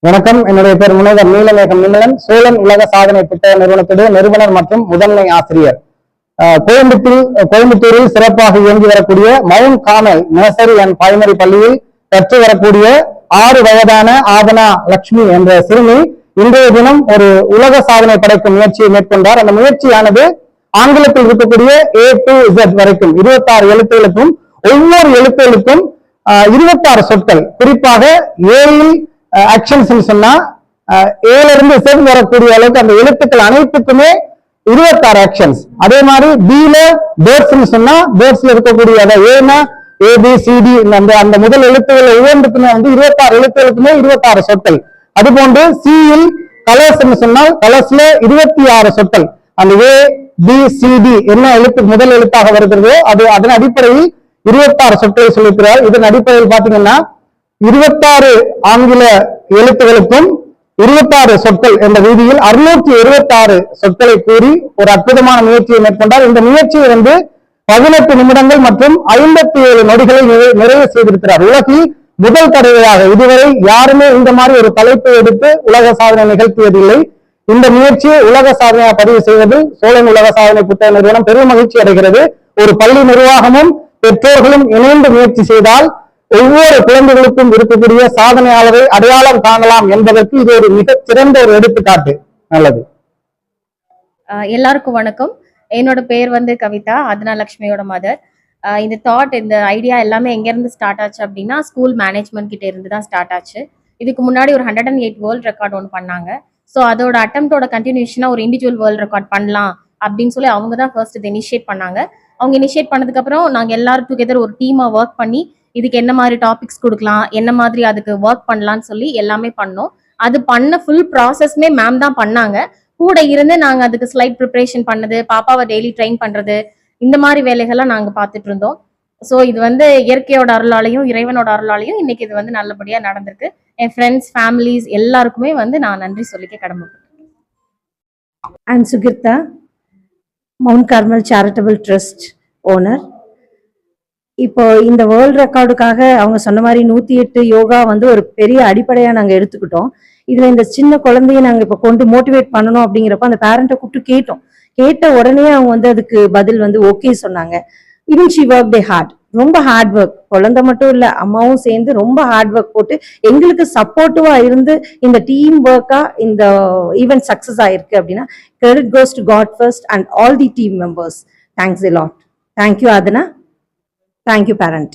வணக்கம். என்னுடைய பேர் முனைவர் நீலமேகம் நிமலன். சோழன் உலக சாதனை புத்தக நிறுவனத்துடைய நிறுவனர் மற்றும் முதன்மை ஆசிரியர். கோயம்புத்தூரில் சிறப்பாக இயங்கி வரக்கூடிய mount Carmel nursery and primary பள்ளியில் கற்று வரக்கூடிய 6 வயதான ஆதனா லட்சுமி என்ற சிறுமி இன்றைய தினம் ஒரு உலக சாதனை படைக்கும் முயற்சியை மேற்கொண்டார். அந்த முயற்சியானது ஆங்கிலத்தில் இருக்கக்கூடிய A to Z வரைக்கும் 26 எழுத்துகளுக்கும் ஒவ்வொரு எழுத்துகளுக்கும் 26 சொற்கள், குறிப்பாக ஏயில் ஆக்ஷன்ஸ் சொன்னா ஏல இருந்து Z வரக்கூடிய அளவுக்கு அந்த எழுத்துக்கள் அனைத்துக்குமே 26 ஆக்ஷன்ஸ். அதே மாதிரி பில பேர்ட்ஸ் சொன்னா பேர்ட்ஸ்ல இருக்கக்கூடிய ஏனா ABCD அந்த முதல் எழுத்துக்கள் ஒவ்வொன்றுக்குமே 26 எழுத்துக்களுக்குமே 26 சொற்கள். அதுபோன்று சியில் கலர்ஸ் சொன்னால் கலர்ஸ்ல 26 சொற்கள். அந்த ABCD என்ன எழுத்து முதல் எழுத்தாக வருகிறதோ அதன் அடிப்படையில் 26 சொற்களை சொல்லியிருக்கிறார். இதன் அடிப்படையில் பாத்தீங்கன்னா 26 ஆங்கில எழுத்துகளுக்கும் 26 சொற்கள் என்ற ரீதியில் 626 சொற்களை கூறி ஒரு அற்புதமான முயற்சியை மேற்கொண்டார். இந்த முயற்சியை 18 நிமிடங்கள் மற்றும் 57 நொடிகளை நிறைவு செய்திருக்கிறார். உலகில் முதல் தடவையாக இதுவரை யாருமே இந்த மாதிரி ஒரு தலைப்பை எடுத்து உலக சாதனை நிகழ்த்தியதில்லை. இந்த முயற்சியை உலக சாதனையாக பதிவு செய்வதில் சோழன் உலக சாதனை புத்தக நிறுவனம் பெரும் மகிழ்ச்சி அடைகிறது. ஒரு பள்ளி நிர்வாகமும் பெற்றோர்களும் இணைந்து முயற்சி செய்தால் ஒவ்வொரு குழந்தைகளுக்கும் இருக்கக்கூடிய சாதனையாளரை அடையாளம் காணலாம் என்பதற்கு இது ஒரு மிகச் சிறந்த ஒரு எடுத்துக்காட்டு. நல்லது. எல்லாருக்கும் வணக்கம். என்னோட பேர் கவிதா, ஆதனா லட்சுமியோட மதர். இந்த இந்த ஐடியா எல்லாமே எங்க இருந்து ஸ்டார்ட் ஆச்சு அப்படின்னா ஸ்கூல் மேனேஜ்மெண்ட் கிட்ட இருந்து தான் ஸ்டார்ட் ஆச்சு. இதுக்கு முன்னாடி ஒரு 108 வேர்ல்ட் ரெக்கார்ட் ஒன்று பண்ணாங்க. ஸோ அதோட அட்டெம்ப்டோட கண்டினியூஷனா ஒரு இண்டிவிஜுவல் வேர்ல்ட் ரெக்கார்ட் பண்ணலாம் அப்படின்னு சொல்லி அவங்க தான் ஃபர்ஸ்ட் இதை இனிஷியேட் பண்ணாங்க. அவங்க இனிஷியேட் பண்ணதுக்கு அப்புறம் நாங்க எல்லாரும் டுகெதர் ஒரு டீமா ஒர்க் பண்ணி இதுக்கு என்ன மாதிரி டாபிக்ஸ் கொடுக்கலாம், என்ன மாதிரி அதுக்கு ஒர்க் பண்ணலாம்னு சொல்லி எல்லாமே பண்ணோம். அது பண்ண ஃபுல் ப்ராசஸ்மே மேம் தான் பண்ணாங்க. கூட இருந்து நாங்க அதுக்கு ஸ்லைட் ப்ரிப்பரேஷன் பண்ணது, பாப்பாவை டெய்லி ட்ரெயின் பண்றது, இந்த மாதிரி வேலைகள்லாம் நாங்க பார்த்துட்டு இருந்தோம். ஸோ இது இயற்கையோட அருளாலையும் இறைவனோட அருளாலையும் இன்னைக்கு இது நல்லபடியா நடந்திருக்கு. என் ஃப்ரெண்ட்ஸ், ஃபேமிலிஸ் எல்லாருக்குமே நான் நன்றி சொல்லிக்க கடமைப்பட்டிருக்கேன். I'm Sugirtha, Mount Carmel Charitable Trust owner. இப்போ இந்த வேர்ல்ட் ரெக்கார்டுக்காக அவங்க சொன்ன மாதிரி 108 யோகா ஒரு பெரிய அடிப்படையா நாங்க எடுத்துக்கிட்டோம். இதுல இந்த சின்ன குழந்தைய நாங்க இப்ப கொண்டு மோட்டிவேட் பண்ணணும் அப்படிங்கிறப்ப அந்த பேரண்ட்டை கூப்பிட்டு கேட்ட உடனே அவங்க அதுக்கு பதில் ஓகே சொன்னாங்க. Even she work the hard, ரொம்ப ஹார்ட் ஒர்க். குழந்தை மட்டும் இல்ல, அம்மாவும் சேர்ந்து ரொம்ப ஹார்ட் ஒர்க் போட்டு எங்களுக்கு சப்போர்ட்டிவா இருந்து இந்த டீம் ஒர்க்கா இந்த ஈவென்ட் சக்சஸ் ஆயிருக்கு அப்படின்னா credit goes to God first and all the team members. Thanks a lot. Thank you Adhana. Thank you, parent.